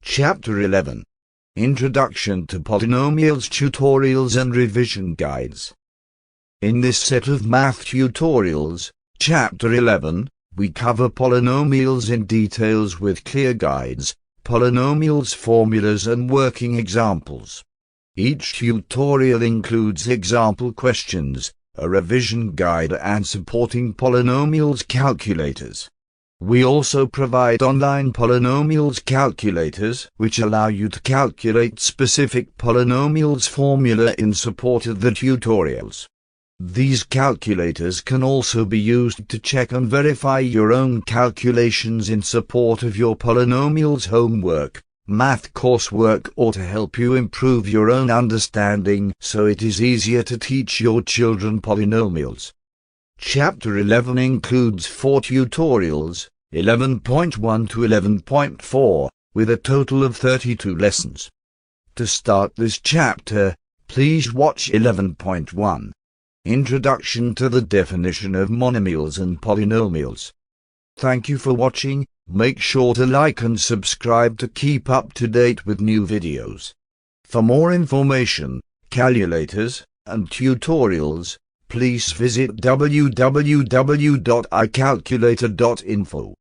Chapter 11. Introduction to Polynomials Tutorials and Revision Guides. In this set of math tutorials, Chapter 11, we cover polynomials in details with clear guides, polynomials formulas and working examples. Each tutorial includes example questions, a revision guide and supporting polynomials calculators. We also provide online polynomials calculators, which allow you to calculate specific polynomials formula in support of the tutorials. These calculators can also be used to check and verify your own calculations in support of your polynomials homework, math coursework, or to help you improve your own understanding so it is easier to teach your children polynomials. Chapter 11 includes 4 tutorials, 11.1 to 11.4, with a total of 32 lessons. To start this chapter, please watch 11.1. Introduction to the definition of monomials and polynomials. Thank you for watching. Make sure to like and subscribe to keep up to date with new videos. For more information, calculators, and tutorials, please visit www.iCalculator.info.